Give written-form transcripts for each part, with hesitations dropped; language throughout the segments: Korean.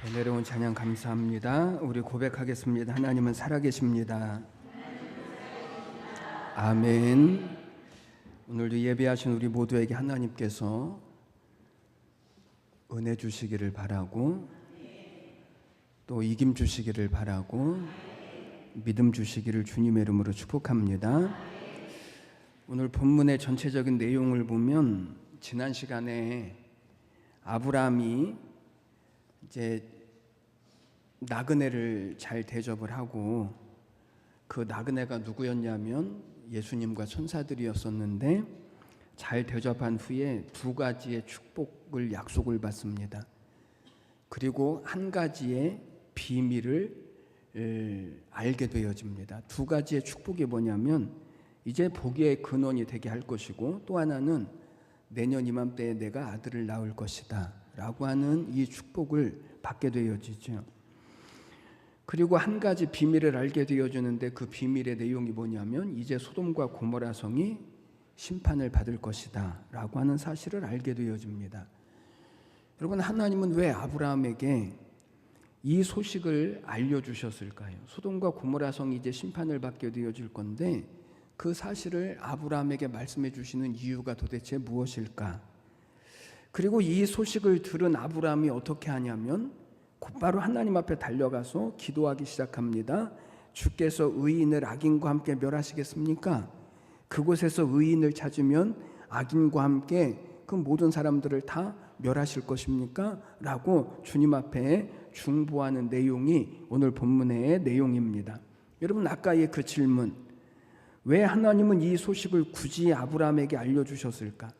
은혜로운 찬양 감사합니다. 우리 고백하겠습니다. 하나님은 살아계십니다. 아멘. 오늘도 예배하신 우리 모두에게 하나님께서 은혜 주시기를 바라고, 또 이김 주시기를 바라고, 믿음 주시기를 주님의 이름으로 축복합니다. 오늘 본문의 전체적인 내용을 보면 지난 시간에 아브라함이 이제 나그네를 잘 대접을 하고, 그 나그네가 누구였냐면 예수님과 천사들이었었는데, 잘 대접한 후에 두 가지의 축복을 약속을 받습니다. 그리고 한 가지의 비밀을 알게 되어집니다. 두 가지의 축복이 뭐냐면 이제 복의 근원이 되게 할 것이고, 또 하나는 내년 이맘때에 내가 아들을 낳을 것이다 라고 하는 이 축복을 받게 되어지죠. 그리고 한 가지 비밀을 알게 되어주는데, 그 비밀의 내용이 뭐냐면 이제 소돔과 고모라 성이 심판을 받을 것이다 라고 하는 사실을 알게 되어집니다. 여러분, 하나님은 왜 아브라함에게 이 소식을 알려주셨을까요? 소돔과 고모라 성이 이제 심판을 받게 되어질 건데, 그 사실을 아브라함에게 말씀해 주시는 이유가 도대체 무엇일까? 그리고 이 소식을 들은 아브라함이 어떻게 하냐면 곧바로 하나님 앞에 달려가서 기도하기 시작합니다. 주께서 의인을 악인과 함께 멸하시겠습니까? 그곳에서 의인을 찾으면 악인과 함께 그 모든 사람들을 다 멸하실 것입니까? 라고 주님 앞에 중보하는 내용이 오늘 본문의 내용입니다. 여러분, 아까의 그 질문, 왜 하나님은 이 소식을 굳이 아브라함에게 알려주셨을까?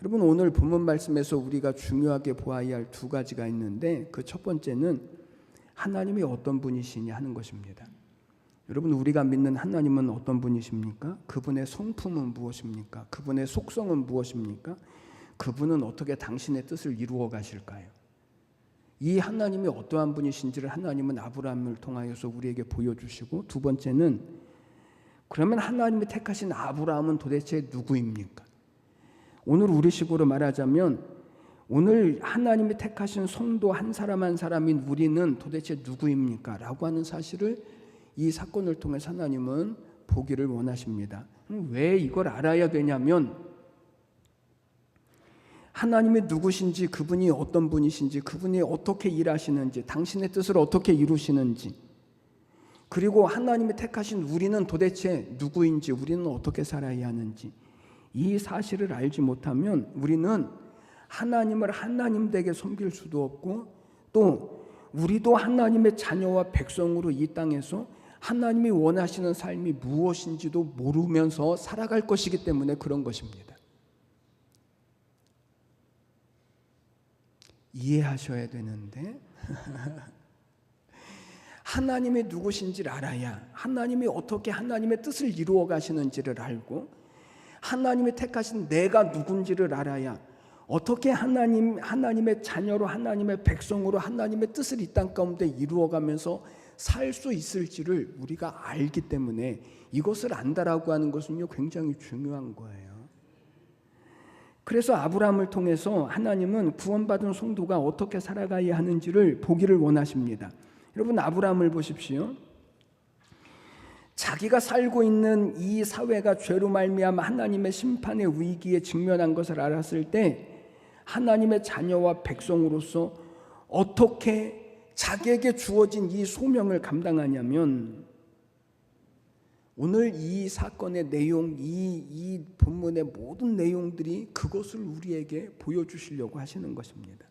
여러분, 오늘 본문 말씀에서 우리가 중요하게 보아야 할 두 가지가 있는데, 그 첫 번째는 하나님이 어떤 분이시냐 하는 것입니다. 여러분, 우리가 믿는 하나님은 어떤 분이십니까? 그분의 성품은 무엇입니까? 그분의 속성은 무엇입니까? 그분은 어떻게 당신의 뜻을 이루어 가실까요? 이 하나님이 어떠한 분이신지를 하나님은 아브라함을 통하여서 우리에게 보여주시고, 두 번째는 그러면 하나님이 택하신 아브라함은 도대체 누구입니까? 오늘 우리식으로 말하자면, 오늘 하나님이 택하신 성도 한 사람 한 사람인 우리는 도대체 누구입니까? 라고 하는 사실을 이 사건을 통해서 하나님은 보기를 원하십니다. 왜 이걸 알아야 되냐면, 하나님이 누구신지, 그분이 어떤 분이신지, 그분이 어떻게 일하시는지, 당신의 뜻을 어떻게 이루시는지, 그리고 하나님이 택하신 우리는 도대체 누구인지, 우리는 어떻게 살아야 하는지, 이 사실을 알지 못하면 우리는 하나님을 하나님되게 섬길 수도 없고, 또 우리도 하나님의 자녀와 백성으로 이 땅에서 하나님이 원하시는 삶이 무엇인지도 모르면서 살아갈 것이기 때문에 그런 것입니다. 이해하셔야 되는데 하나님이 누구신지를 알아야, 하나님이 어떻게 하나님의 뜻을 이루어 가시는지를 알고, 하나님이 택하신 내가 누군지를 알아야 어떻게 하나님의 자녀로, 하나님의 백성으로 하나님의 뜻을 이 땅 가운데 이루어가면서 살 수 있을지를 우리가 알기 때문에, 이것을 안다라고 하는 것은요 굉장히 중요한 거예요. 그래서 아브라함을 통해서 하나님은 구원받은 성도가 어떻게 살아가야 하는지를 보기를 원하십니다. 여러분, 아브라함을 보십시오. 자기가 살고 있는 이 사회가 죄로 말미암아 하나님의 심판의 위기에 직면한 것을 알았을 때, 하나님의 자녀와 백성으로서 어떻게 자기에게 주어진 이 소명을 감당하냐면, 오늘 이 사건의 내용, 이 본문의 모든 내용들이 그것을 우리에게 보여주시려고 하시는 것입니다.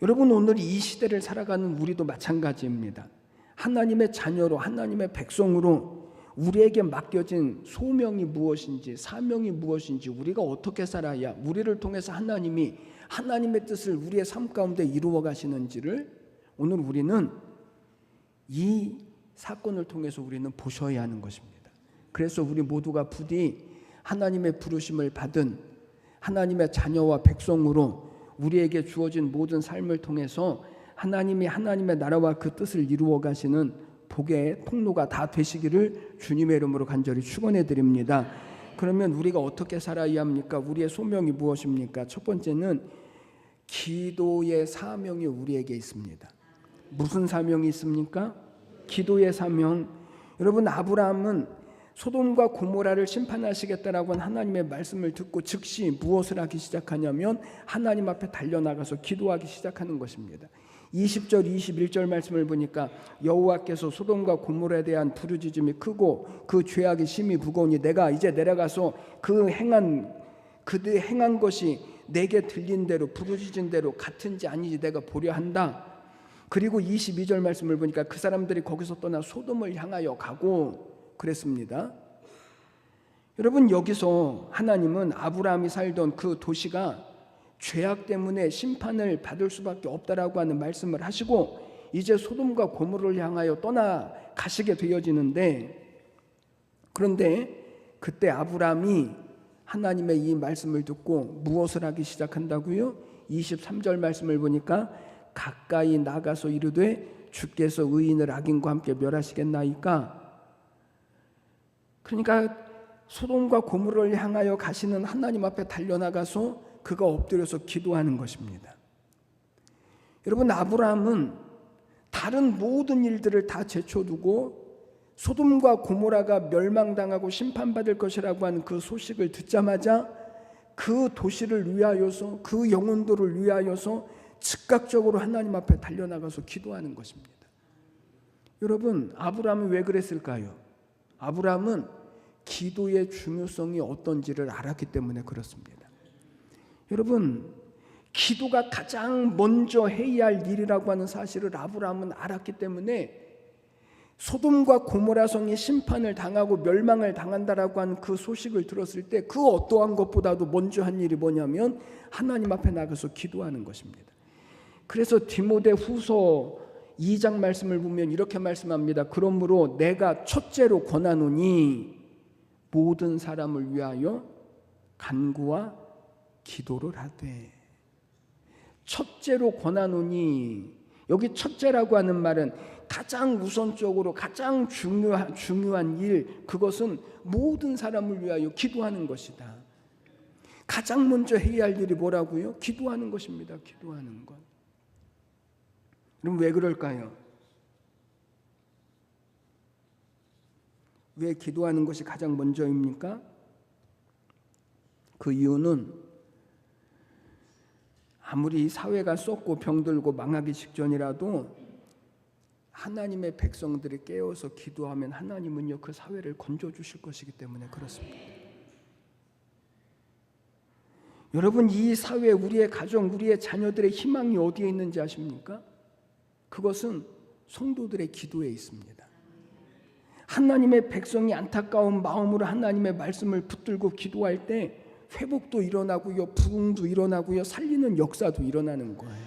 여러분, 오늘 이 시대를 살아가는 우리도 마찬가지입니다. 하나님의 자녀로, 하나님의 백성으로 우리에게 맡겨진 소명이 무엇인지, 사명이 무엇인지, 우리가 어떻게 살아야 우리를 통해서 하나님이 하나님의 뜻을 우리의 삶 가운데 이루어 가시는지를 오늘 우리는 이 사건을 통해서 우리는 보셔야 하는 것입니다. 그래서 우리 모두가 부디 하나님의 부르심을 받은 하나님의 자녀와 백성으로 우리에게 주어진 모든 삶을 통해서 하나님이 하나님의 나라와 그 뜻을 이루어 가시는 복의 통로가 다 되시기를 주님의 이름으로 간절히 축원해 드립니다. 그러면 우리가 어떻게 살아야 합니까? 우리의 소명이 무엇입니까? 첫 번째는 기도의 사명이 우리에게 있습니다. 무슨 사명이 있습니까? 기도의 사명. 여러분, 아브라함은 소돔과 고모라를 심판하시겠다라고 한 하나님의 말씀을 듣고 즉시 무엇을 하기 시작하냐면 하나님 앞에 달려나가서 기도하기 시작하는 것입니다. 20절 21절 말씀을 보니까 여호와께서 소돔과 고모라에 대한 부르짖음이 크고 그 죄악이 심히 무거우니 내가 이제 내려가서 그들이 행한 것이 내게 들린 대로 부르짖은 대로 같은지 아닌지 내가 보려 한다. 그리고 22절 말씀을 보니까 그 사람들이 거기서 떠나 소돔을 향하여 가고 그랬습니다. 여러분, 여기서 하나님은 아브라함이 살던 그 도시가 죄악 때문에 심판을 받을 수밖에 없다라고 하는 말씀을 하시고 이제 소돔과 고모라를 향하여 떠나가시게 되어지는데, 그런데 그때 아브라함이 하나님의 이 말씀을 듣고 무엇을 하기 시작한다고요? 23절 말씀을 보니까 가까이 나가서 이르되 주께서 의인을 악인과 함께 멸하시겠나이까. 그러니까 소돔과 고모라를 향하여 가시는 하나님 앞에 달려나가서 그가 엎드려서 기도하는 것입니다. 여러분, 아브라함은 다른 모든 일들을 다 제쳐두고 소돔과 고모라가 멸망당하고 심판받을 것이라고 하는 그 소식을 듣자마자 그 도시를 위하여서, 그 영혼들을 위하여서 즉각적으로 하나님 앞에 달려나가서 기도하는 것입니다. 여러분, 아브라함은 왜 그랬을까요? 아브라함은 기도의 중요성이 어떤지를 알았기 때문에 그렇습니다. 여러분, 기도가 가장 먼저 해야 할 일이라고 하는 사실을 아브라함은 알았기 때문에 소돔과 고모라 성이 심판을 당하고 멸망을 당한다라고 하는 그 소식을 들었을 때 그 어떠한 것보다도 먼저 한 일이 뭐냐면 하나님 앞에 나가서 기도하는 것입니다. 그래서 디모데후서 2장 말씀을 보면 이렇게 말씀합니다. 그러므로 내가 첫째로 권하노니 모든 사람을 위하여 간구와 기도를 하되. 첫째로 권하노니, 여기 첫째라고 하는 말은 가장 우선적으로 가장 중요한 일, 그것은 모든 사람을 위하여 기도하는 것이다. 가장 먼저 해야 할 일이 뭐라고요? 기도하는 것입니다. 기도하는 것. 그럼 왜 그럴까요? 왜 기도하는 것이 가장 먼저입니까? 그 이유는 아무리 사회가 썩고 병들고 망하기 직전이라도 하나님의 백성들이 깨어서 기도하면 하나님은요 그 사회를 건져주실 것이기 때문에 그렇습니다. 여러분, 이 사회, 우리의 가정, 우리의 자녀들의 희망이 어디에 있는지 아십니까? 그것은 성도들의 기도에 있습니다. 하나님의 백성이 안타까운 마음으로 하나님의 말씀을 붙들고 기도할 때 회복도 일어나고요, 부흥도 일어나고요, 살리는 역사도 일어나는 거예요.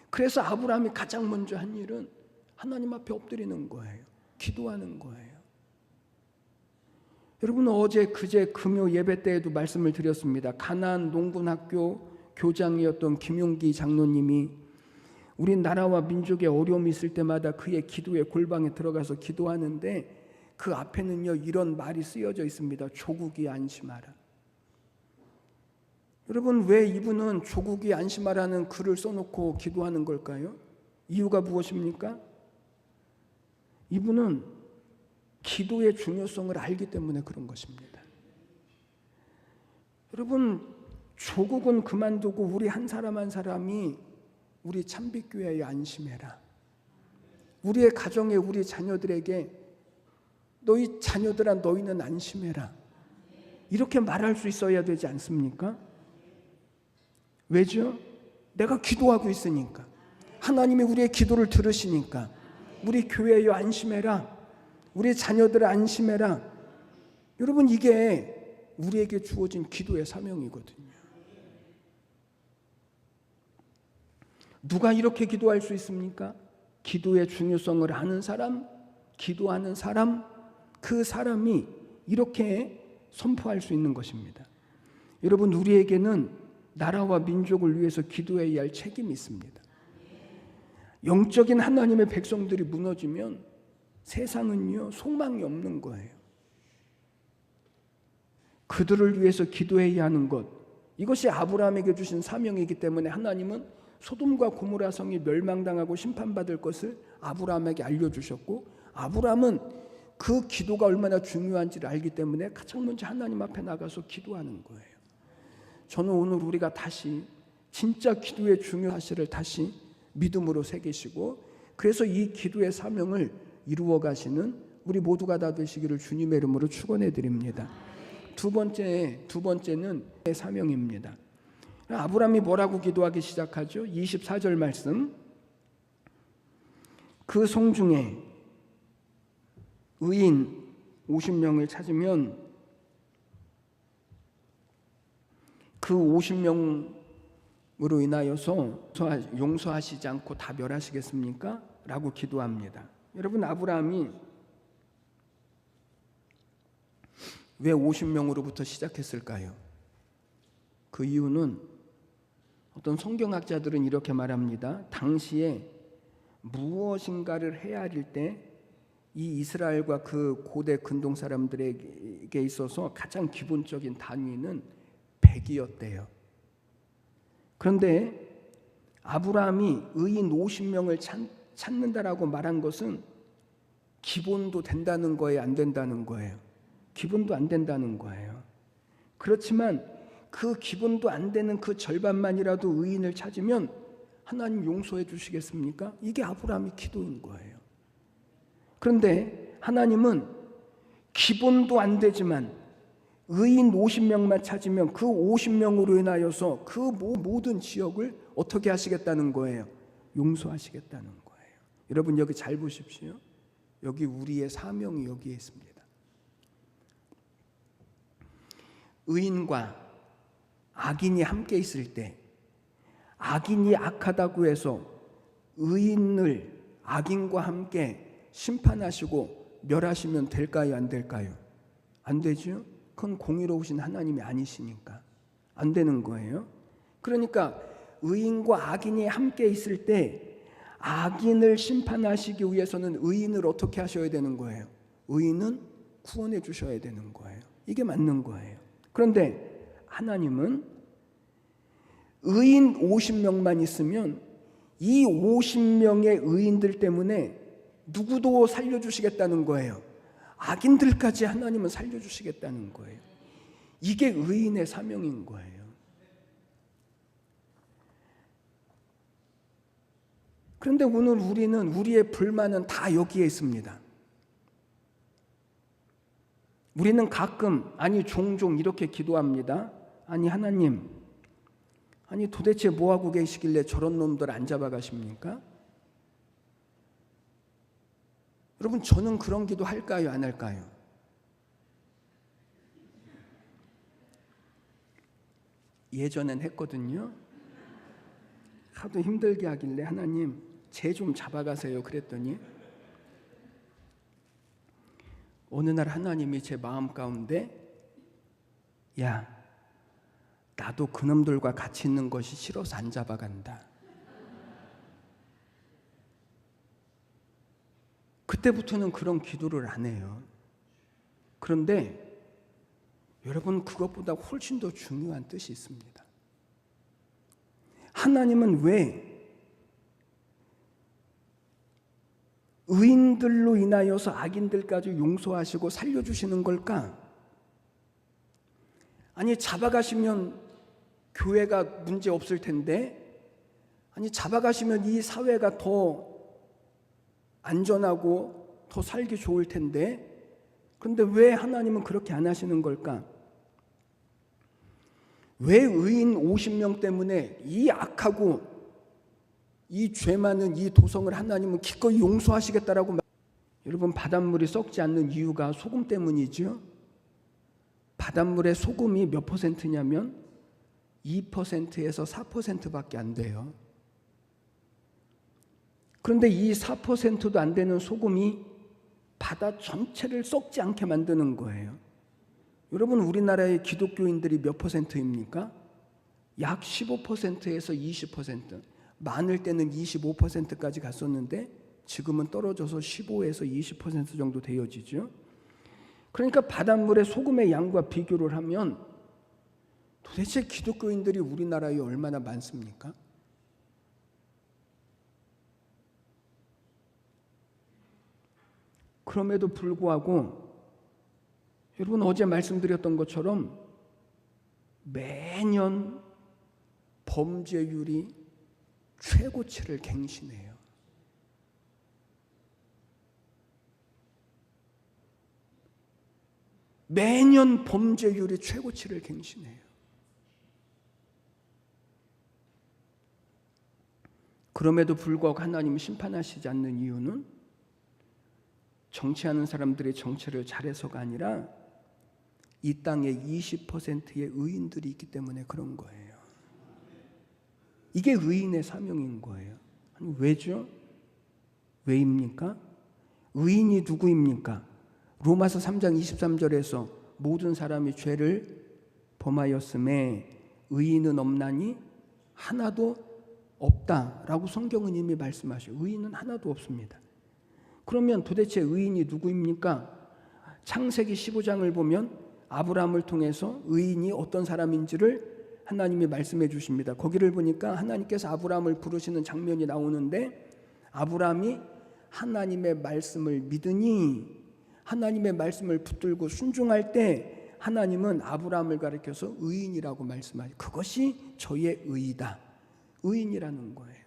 그래서 아브라함이 가장 먼저 한 일은 하나님 앞에 엎드리는 거예요. 기도하는 거예요. 여러분, 어제 그제 금요 예배 때에도 말씀을 드렸습니다. 가나안 농군학교 교장이었던 김용기 장로님이 우리나라와 민족의 어려움이 있을 때마다 그의 기도의 골방에 들어가서 기도하는데 그 앞에는요 이런 말이 쓰여져 있습니다. 조국이 안심하라. 여러분, 왜 이분은 조국이 안심하라는 글을 써놓고 기도하는 걸까요? 이유가 무엇입니까? 이분은 기도의 중요성을 알기 때문에 그런 것입니다. 여러분, 조국은 그만두고 우리 한 사람 한 사람이 우리 참빛교회에 안심해라. 우리의 가정에, 우리 자녀들에게 너희 자녀들아 너희는 안심해라. 이렇게 말할 수 있어야 되지 않습니까? 왜죠? 내가 기도하고 있으니까. 하나님이 우리의 기도를 들으시니까. 우리 교회여 안심해라. 우리 자녀들 안심해라. 여러분, 이게 우리에게 주어진 기도의 사명이거든요. 누가 이렇게 기도할 수 있습니까? 기도의 중요성을 아는 사람, 기도하는 사람, 그 사람이 이렇게 선포할 수 있는 것입니다. 여러분, 우리에게는 나라와 민족을 위해서 기도해야 할 책임이 있습니다. 영적인 하나님의 백성들이 무너지면 세상은요 소망이 없는 거예요. 그들을 위해서 기도해야 하는 것, 이것이 아브라함에게 주신 사명이기 때문에 하나님은 소돔과 고모라 성이 멸망당하고 심판받을 것을 아브라함에게 알려주셨고, 아브라함은 그 기도가 얼마나 중요한지를 알기 때문에 가장 먼저 하나님 앞에 나가서 기도하는 거예요. 저는 오늘 우리가 다시 진짜 기도의 중요한 사실을 다시 믿음으로 새기시고, 그래서 이 기도의 사명을 이루어 가시는 우리 모두가 다 되시기를 주님의 이름으로 축원해 드립니다. 두 번째는 사명입니다. 아브라함이 뭐라고 기도하기 시작하죠? 24절 말씀. 그 성 중에 의인 50명을 찾으면 그 50명으로 인하여서 용서하시지 않고 다 멸하시겠습니까? 라고 기도합니다. 여러분, 아브라함이 왜 50명으로부터 시작했을까요? 그 이유는 어떤 성경학자들은 이렇게 말합니다. 당시에 무엇인가를 헤아릴 때 이 이스라엘과 그 고대 근동 사람들에게 있어서 가장 기본적인 단위는 100이었대요. 그런데 아브라함이 의인 50명을 찾는다라고 말한 것은 기본도 된다는 거예요, 안 된다는 거예요? 기본도 안 된다는 거예요. 그렇지만 그 기본도 안 되는 그 절반만이라도 의인을 찾으면 하나님 용서해 주시겠습니까? 이게 아브라함의 기도인 거예요. 그런데 하나님은 기본도 안 되지만 의인 50명만 찾으면 그 50명으로 인하여서 그 모든 지역을 어떻게 하시겠다는 거예요? 용서하시겠다는 거예요. 여러분, 여기 잘 보십시오. 여기 우리의 사명이 여기에 있습니다. 의인과 악인이 함께 있을 때, 악인이 악하다고 해서 의인을 악인과 함께 심판하시고 멸하시면 될까요, 안 될까요? 안 되죠. 그건 공의로우신 하나님이 아니시니까 안 되는 거예요. 그러니까 의인과 악인이 함께 있을 때 악인을 심판하시기 위해서는 의인을 어떻게 하셔야 되는 거예요? 의인은 구원해 주셔야 되는 거예요. 이게 맞는 거예요. 그런데 하나님은 의인 50명만 있으면 이 50명의 의인들 때문에 누구도 살려주시겠다는 거예요. 악인들까지 하나님은 살려주시겠다는 거예요. 이게 의인의 사명인 거예요. 그런데 오늘 우리의 불만은 다 여기에 있습니다. 우리는 가끔, 아니 종종 이렇게 기도합니다. 아니 하나님, 아니 도대체 뭐하고 계시길래 저런 놈들 안 잡아가십니까? 여러분, 저는 그런 기도 할까요, 안 할까요? 예전엔 했거든요. 하도 힘들게 하길래 하나님 쟤 좀 잡아가세요 그랬더니 어느 날 하나님이 제 마음 가운데, 야, 나도 그놈들과 같이 있는 것이 싫어서 안 잡아간다. 그때부터는 그런 기도를 안 해요. 그런데 여러분, 그것보다 훨씬 더 중요한 뜻이 있습니다. 하나님은 왜 의인들로 인하여서 악인들까지 용서하시고 살려주시는 걸까? 아니 잡아가시면 교회가 문제 없을 텐데, 아니 잡아가시면 이 사회가 더 안전하고 더 살기 좋을 텐데, 그런데 왜 하나님은 그렇게 안 하시는 걸까? 왜 의인 50명 때문에 이 악하고 이 죄 많은 이 도성을 하나님은 기꺼이 용서하시겠다라고? 여러분, 바닷물이 썩지 않는 이유가 소금 때문이죠. 바닷물의 소금이 몇 퍼센트냐면 2%에서 4%밖에 안 돼요. 그런데 이 4%도 안 되는 소금이 바다 전체를 썩지 않게 만드는 거예요. 여러분, 우리나라의 기독교인들이 몇 퍼센트입니까? 약 15%에서 20%, 많을 때는 25%까지 갔었는데 지금은 떨어져서 15에서 20% 정도 되어지죠. 그러니까 바닷물의 소금의 양과 비교를 하면 도대체 기독교인들이 우리나라에 얼마나 많습니까? 그럼에도 불구하고 여러분 어제 말씀드렸던 것처럼 매년 범죄율이 최고치를 갱신해요. 매년 범죄율이 최고치를 갱신해요. 그럼에도 불구하고 하나님이 심판하시지 않는 이유는 정치하는 사람들의 정치를 잘해서가 아니라 이 땅에 20%의 의인들이 있기 때문에 그런 거예요. 이게 의인의 사명인 거예요. 왜죠? 왜입니까? 의인이 누구입니까? 로마서 3장 23절에서 모든 사람이 죄를 범하였음에 의인은 없나니 하나도 없다라고 성경은 이미 말씀하셔요. 의인은 하나도 없습니다. 그러면 도대체 의인이 누구입니까? 창세기 15장을 보면 아브라함을 통해서 의인이 어떤 사람인지를 하나님이 말씀해 주십니다. 거기를 보니까 하나님께서 아브라함을 부르시는 장면이 나오는데 아브라함이 하나님의 말씀을 믿으니 하나님의 말씀을 붙들고 순종할 때 하나님은 아브라함을 가리켜서 의인이라고 말씀하죠. 그것이 저의 의이다. 의인이라는 거예요.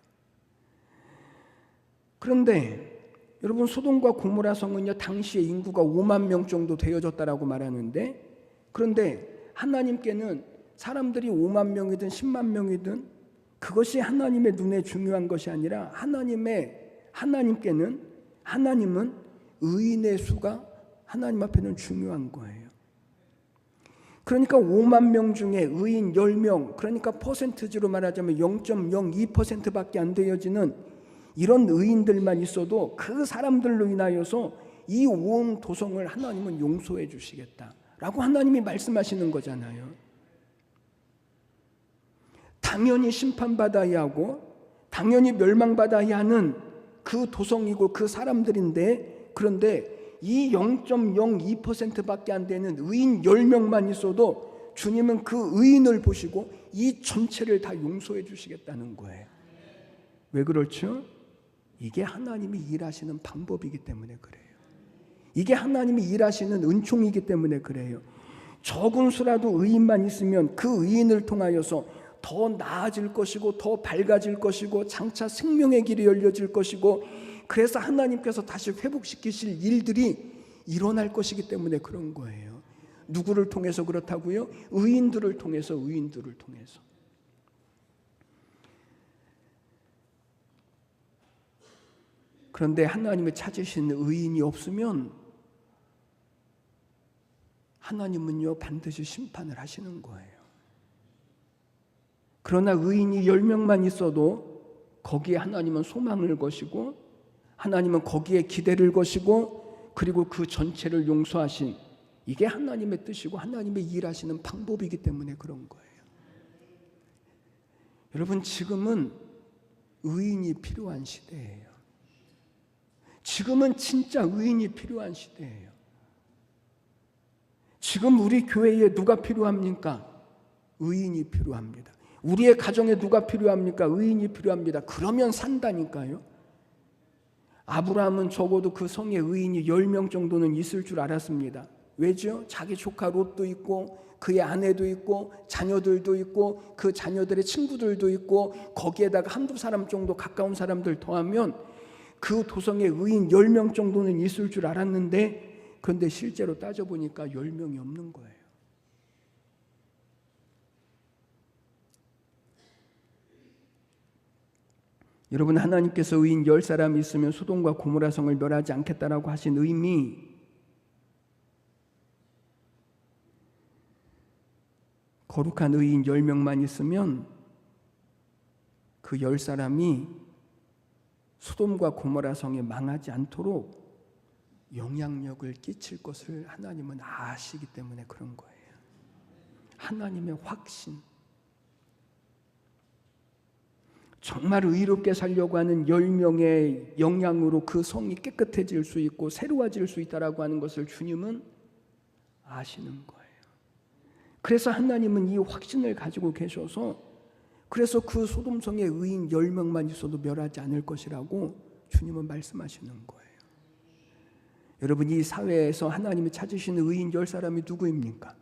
그런데 여러분 소돔과 고모라 성은요 당시에 인구가 5만 명 정도 되어졌다라고 말하는데 그런데 하나님께는 사람들이 5만 명이든 10만 명이든 그것이 하나님의 눈에 중요한 것이 아니라 하나님께는 하나님은 의인의 수가 하나님 앞에는 중요한 거예요. 그러니까 5만 명 중에 의인 10명, 그러니까 퍼센트지로 말하자면 0.02%밖에 안 되어지는 이런 의인들만 있어도 그 사람들로 인하여서 이 온 도성을 하나님은 용서해 주시겠다라고 하나님이 말씀하시는 거잖아요. 당연히 심판받아야 하고 당연히 멸망받아야 하는 그 도성이고 그 사람들인데 그런데 이 0.02%밖에 안 되는 의인 10명만 있어도 주님은 그 의인을 보시고 이 전체를 다 용서해 주시겠다는 거예요. 왜 그렇죠? 이게 하나님이 일하시는 방법이기 때문에 그래요. 이게 하나님이 일하시는 은총이기 때문에 그래요. 적은 수라도 의인만 있으면 그 의인을 통하여서 더 나아질 것이고 더 밝아질 것이고 장차 생명의 길이 열려질 것이고 그래서 하나님께서 다시 회복시키실 일들이 일어날 것이기 때문에 그런 거예요. 누구를 통해서 그렇다고요? 의인들을 통해서. 그런데 하나님이 찾으신 의인이 없으면 하나님은요 반드시 심판을 하시는 거예요. 그러나 의인이 10명만 있어도 거기에 하나님은 소망을 거시고 하나님은 거기에 기대를 거시고 그리고 그 전체를 용서하신 이게 하나님의 뜻이고 하나님의 일하시는 방법이기 때문에 그런 거예요. 여러분 지금은 의인이 필요한 시대예요. 지금은 진짜 의인이 필요한 시대예요. 지금 우리 교회에 누가 필요합니까? 의인이 필요합니다. 우리의 가정에 누가 필요합니까? 의인이 필요합니다. 그러면 산다니까요. 아브라함은 적어도 그 성에 의인이 10명 정도는 있을 줄 알았습니다. 왜죠? 자기 조카 롯도 있고 그의 아내도 있고 자녀들도 있고 그 자녀들의 친구들도 있고 거기에다가 한두 사람 정도 가까운 사람들 더하면 그 도성에 의인 10명 정도는 있을 줄 알았는데 그런데 실제로 따져보니까 10명이 없는 거예요. 여러분 하나님께서 의인 10사람이 있으면 소돔과 고모라 성을 멸하지 않겠다라고 하신 의미 거룩한 의인 10명만 있으면 그 10사람이 소돔과 고모라 성에 망하지 않도록 영향력을 끼칠 것을 하나님은 아시기 때문에 그런 거예요. 하나님의 확신. 정말 의롭게 살려고 하는 10명의 영향으로 그 성이 깨끗해질 수 있고 새로워질 수 있다라고 하는 것을 주님은 아시는 거예요. 그래서 하나님은 이 확신을 가지고 계셔서 그래서 그 소돔성의 의인 10명만 있어도 멸하지 않을 것이라고 주님은 말씀하시는 거예요. 여러분, 이 사회에서 하나님이 찾으시는 의인 10사람이 누구입니까?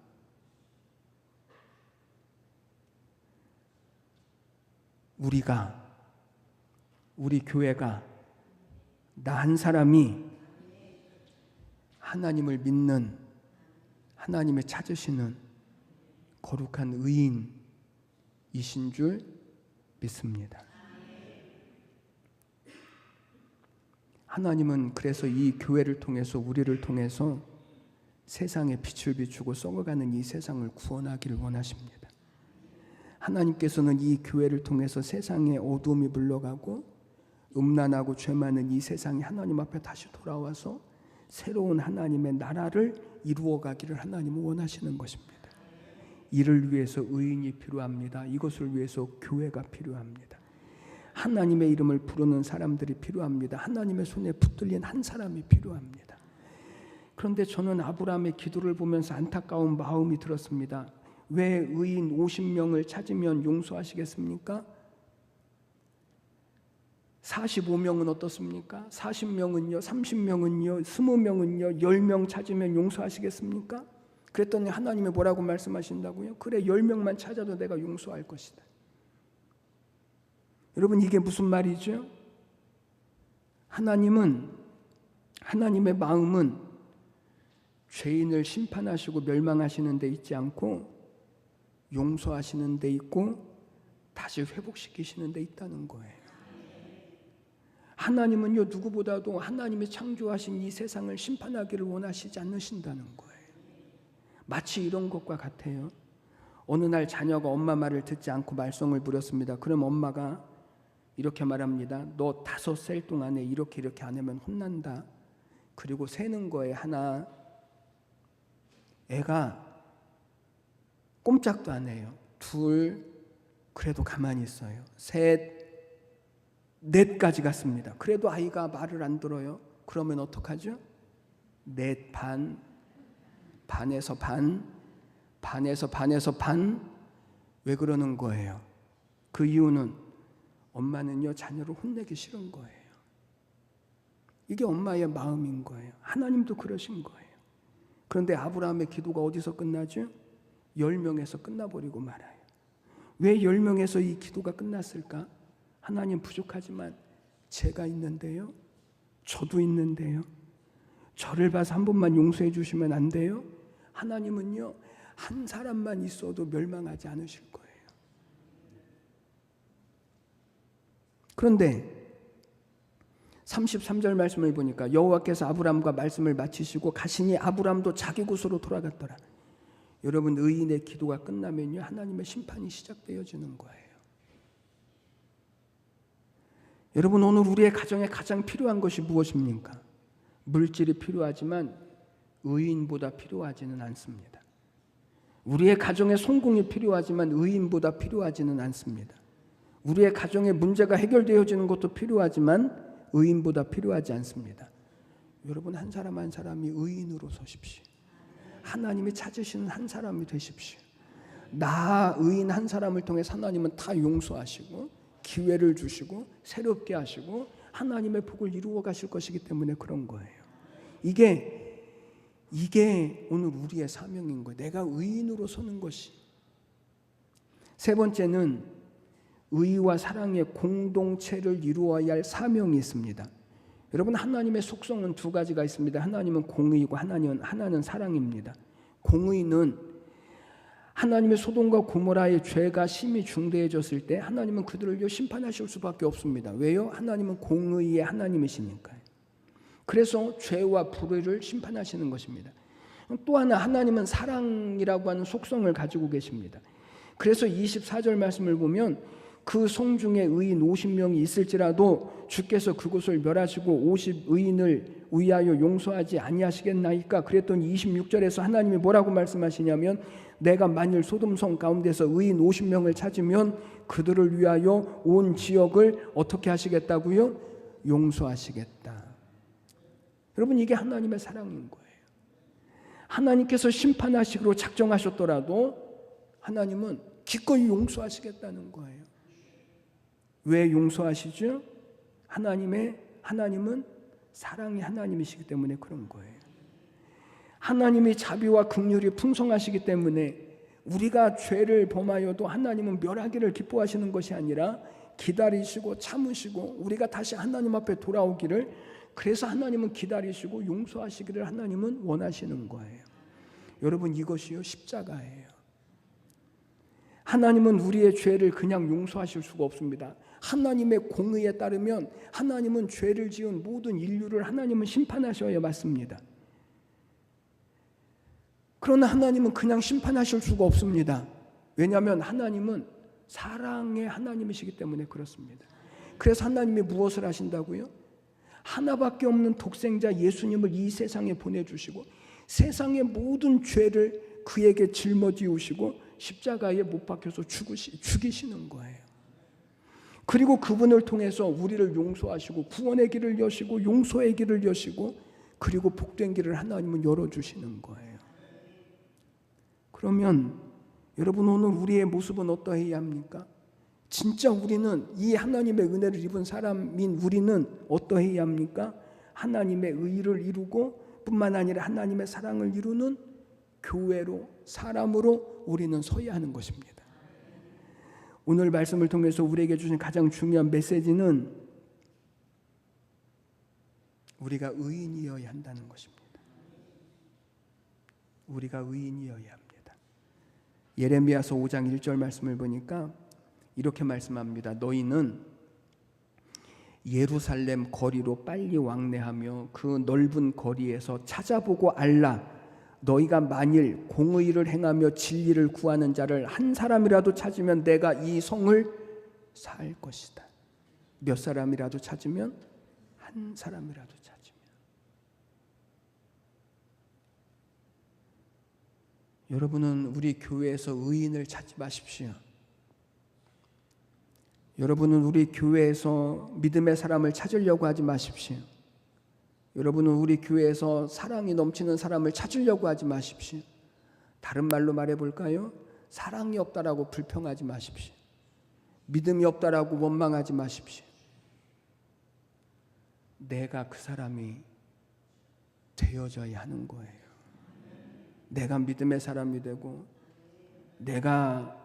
우리 교회가, 나 한 사람이 하나님을 믿는, 하나님을 찾으시는 거룩한 의인이신 줄 믿습니다. 하나님은 그래서 이 교회를 통해서, 우리를 통해서 세상에 빛을 비추고 썩어가는 이 세상을 구원하기를 원하십니다. 하나님께서는 이 교회를 통해서 세상의 어두움이 물러가고 음란하고 죄 많은 이 세상이 하나님 앞에 다시 돌아와서 새로운 하나님의 나라를 이루어가기를 하나님은 원하시는 것입니다. 이를 위해서 의인이 필요합니다. 이것을 위해서 교회가 필요합니다. 하나님의 이름을 부르는 사람들이 필요합니다. 하나님의 손에 붙들린 한 사람이 필요합니다. 그런데 저는 아브라함의 기도를 보면서 안타까운 마음이 들었습니다. 왜 의인 50명을 찾으면 용서하시겠습니까? 45명은 어떻습니까? 40명은요? 30명은요? 20명은요? 10명 찾으면 용서하시겠습니까? 그랬더니 하나님이 뭐라고 말씀하신다고요? 그래, 10명만 찾아도 내가 용서할 것이다. 여러분, 이게 무슨 말이죠? 하나님의 마음은 죄인을 심판하시고 멸망하시는 데 있지 않고 용서하시는 데 있고 다시 회복시키시는 데 있다는 거예요. 하나님은요, 누구보다도 하나님이 창조하신 이 세상을 심판하기를 원하시지 않으신다는 거예요. 마치 이런 것과 같아요. 어느 날 자녀가 엄마 말을 듣지 않고 말썽을 부렸습니다. 그럼 엄마가 이렇게 말합니다. 너 5살 동안에 이렇게 안 하면 혼난다. 그리고 세는 거에 하나, 애가 꼼짝도 안 해요. 2, 그래도 가만히 있어요. 3, 4까지 갔습니다. 그래도 아이가 말을 안 들어요. 그러면 어떡하죠? 4 반, 반에서 반, 반에서 반에서 반. 왜 그러는 거예요? 그 이유는 엄마는요, 자녀를 혼내기 싫은 거예요. 이게 엄마의 마음인 거예요. 하나님도 그러신 거예요. 그런데 아브라함의 기도가 어디서 끝나죠? 10명에서 끝나버리고 말아요. 왜 10명에서 이 기도가 끝났을까? 하나님, 부족하지만 제가 있는데요, 저도 있는데요, 저를 봐서 한 번만 용서해 주시면 안 돼요? 하나님은요, 한 사람만 있어도 멸망하지 않으실 거예요. 그런데 33절 말씀을 보니까 여호와께서 아브람과 말씀을 마치시고 가시니 아브람도 자기 곳으로 돌아갔더라. 여러분, 의인의 기도가 끝나면요, 하나님의 심판이 시작되어지는 거예요. 여러분, 오늘 우리의 가정에 가장 필요한 것이 무엇입니까? 물질이 필요하지만 의인보다 필요하지는 않습니다. 우리의 가정에 성공이 필요하지만 의인보다 필요하지는 않습니다. 우리의 가정에 문제가 해결되어지는 것도 필요하지만 의인보다 필요하지 않습니다. 여러분, 한 사람 한 사람이 의인으로 서십시오. 하나님이 찾으시는 한 사람이 되십시오. 나 의인 한 사람을 통해 하나님은 다 용서하시고 기회를 주시고 새롭게 하시고 하나님의 복을 이루어 가실 것이기 때문에 그런 거예요. 이게 오늘 우리의 사명인 거예요. 내가 의인으로 서는 것이. 세 번째는 의와 사랑의 공동체를 이루어야 할 사명이 있습니다. 여러분, 하나님의 속성은 2가지가 있습니다. 하나님은 공의이고 하나는 사랑입니다. 공의는 하나님의 소돔과 고모라의 죄가 심히 중대해졌을 때 하나님은 그들을 심판하실 수밖에 없습니다. 왜요? 하나님은 공의의 하나님이시니까요. 그래서 죄와 불의를 심판하시는 것입니다. 또 하나, 하나님은 사랑이라고 하는 속성을 가지고 계십니다. 그래서 24절 말씀을 보면 그 성 중에 의인 50명이 있을지라도 주께서 그곳을 멸하시고 50 의인을 위하여 용서하지 아니하시겠나이까? 그랬더니 26절에서 하나님이 뭐라고 말씀하시냐면 내가 만일 소돔성 가운데서 의인 50명을 찾으면 그들을 위하여 온 지역을 어떻게 하시겠다고요? 용서하시겠다. 여러분, 이게 하나님의 사랑인 거예요. 하나님께서 심판하시기로 작정하셨더라도 하나님은 기꺼이 용서하시겠다는 거예요. 왜 용서하시죠? 하나님은 사랑의 하나님이시기 때문에 그런 거예요. 하나님이 자비와 긍휼이 풍성하시기 때문에 우리가 죄를 범하여도 하나님은 멸하기를 기뻐하시는 것이 아니라 기다리시고 참으시고 우리가 다시 하나님 앞에 돌아오기를, 그래서 하나님은 기다리시고 용서하시기를 하나님은 원하시는 거예요. 여러분, 이것이요 십자가예요. 하나님은 우리의 죄를 그냥 용서하실 수가 없습니다. 하나님의 공의에 따르면 하나님은 죄를 지은 모든 인류를 하나님은 심판하셔야 맞습니다. 그러나 하나님은 그냥 심판하실 수가 없습니다. 왜냐하면 하나님은 사랑의 하나님이시기 때문에 그렇습니다. 그래서 하나님이 무엇을 하신다고요? 하나밖에 없는 독생자 예수님을 이 세상에 보내주시고 세상의 모든 죄를 그에게 짊어지우시고 십자가에 못 박혀서 죽이시는 거예요. 그리고 그분을 통해서 우리를 용서하시고 구원의 길을 여시고 용서의 길을 여시고 그리고 복된 길을 하나님은 열어주시는 거예요. 그러면 여러분, 오늘 우리의 모습은 어떠해야 합니까? 진짜 우리는 이 하나님의 은혜를 입은 사람인 우리는 어떠해야 합니까? 하나님의 의를 이루고 뿐만 아니라 하나님의 사랑을 이루는 교회로, 사람으로 우리는 서야 하는 것입니다. 오늘 말씀을 통해서 우리에게 주신 가장 중요한 메시지는 우리가 의인이어야 한다는 것입니다. 우리가 의인이어야 합니다. 예레미야서 5장 1절 말씀을 보니까 이렇게 말씀합니다. 너희는 예루살렘 거리로 빨리 왕래하며 그 넓은 거리에서 찾아보고 알라. 너희가 만일 공의를 행하며 진리를 구하는 자를 한 사람이라도 찾으면 내가 이 성을 살 것이다. 몇 사람이라도 찾으면? 한 사람이라도 찾으면. 여러분은 우리 교회에서 의인을 찾지 마십시오. 여러분은 우리 교회에서 믿음의 사람을 찾으려고 하지 마십시오. 여러분은 우리 교회에서 사랑이 넘치는 사람을 찾으려고 하지 마십시오. 다른 말로 말해볼까요? 사랑이 없다라고 불평하지 마십시오. 믿음이 없다라고 원망하지 마십시오. 내가 그 사람이 되어져야 하는 거예요. 내가 믿음의 사람이 되고 내가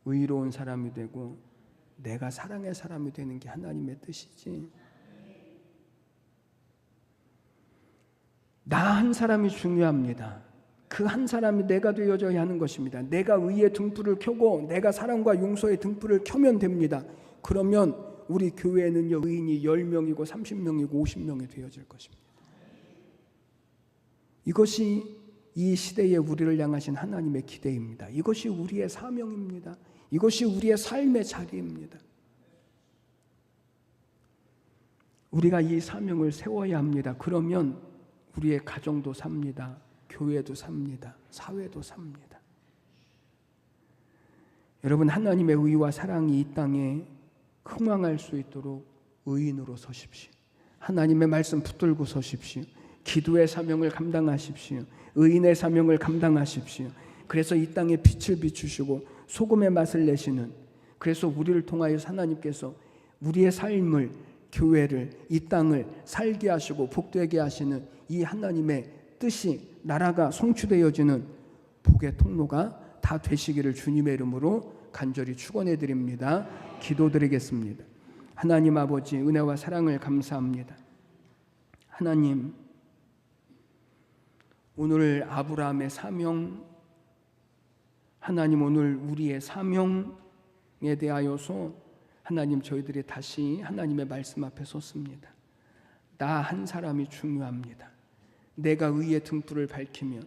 의로운 사람이 되고 내가 사랑의 사람이 되는 게 하나님의 뜻이지. 나 한 사람이 중요합니다. 그 한 사람이 내가 되어져야 하는 것입니다. 내가 의의 등불을 켜고 내가 사랑과 용서의 등불을 켜면 됩니다. 그러면 우리 교회는요, 의인이 10명이고 30명이고 50명이 되어질 것입니다. 이것이 이 시대에 우리를 향하신 하나님의 기대입니다. 이것이 우리의 사명입니다. 이것이 우리의 삶의 자리입니다. 우리가 이 사명을 세워야 합니다. 그러면 우리의 가정도 삽니다. 교회도 삽니다. 사회도 삽니다. 여러분, 하나님의 의와 사랑이 이 땅에 흥왕할 수 있도록 의인으로 서십시오. 하나님의 말씀 붙들고 서십시오. 기도의 사명을 감당하십시오. 의인의 사명을 감당하십시오. 그래서 이 땅에 빛을 비추시고 소금의 맛을 내시는, 그래서 우리를 통하여 하나님께서 우리의 삶을, 교회를, 이 땅을 살게 하시고 복되게 하시는 이 하나님의 뜻이, 나라가 성취되어지는 복의 통로가 다 되시기를 주님의 이름으로 간절히 축원해 드립니다. 기도드리겠습니다. 하나님 아버지, 은혜와 사랑을 감사합니다. 하나님, 오늘 아브라함의 사명, 하나님 오늘 우리의 사명에 대하여서 하나님 저희들이 다시 하나님의 말씀 앞에 섰습니다. 나 한 사람이 중요합니다. 내가 의의 등불을 밝히면,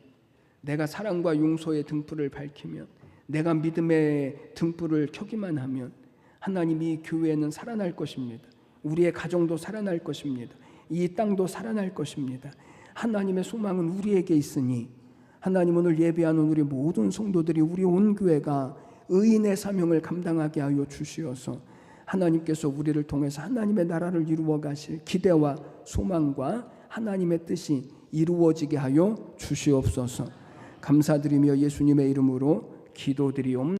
내가 사랑과 용서의 등불을 밝히면, 내가 믿음의 등불을 켜기만 하면 하나님 이 교회는 살아날 것입니다. 우리의 가정도 살아날 것입니다. 이 땅도 살아날 것입니다. 하나님의 소망은 우리에게 있으니 하나님 오늘 예배하는 우리 모든 성도들이, 우리 온 교회가 의인의 사명을 감당하게 하여 주시어서 하나님께서 우리를 통해서 하나님의 나라를 이루어 가실 기대와 소망과 하나님의 뜻이 이루어지게 하여 주시옵소서. 감사드리며 예수님의 이름으로 기도드리옵나이다.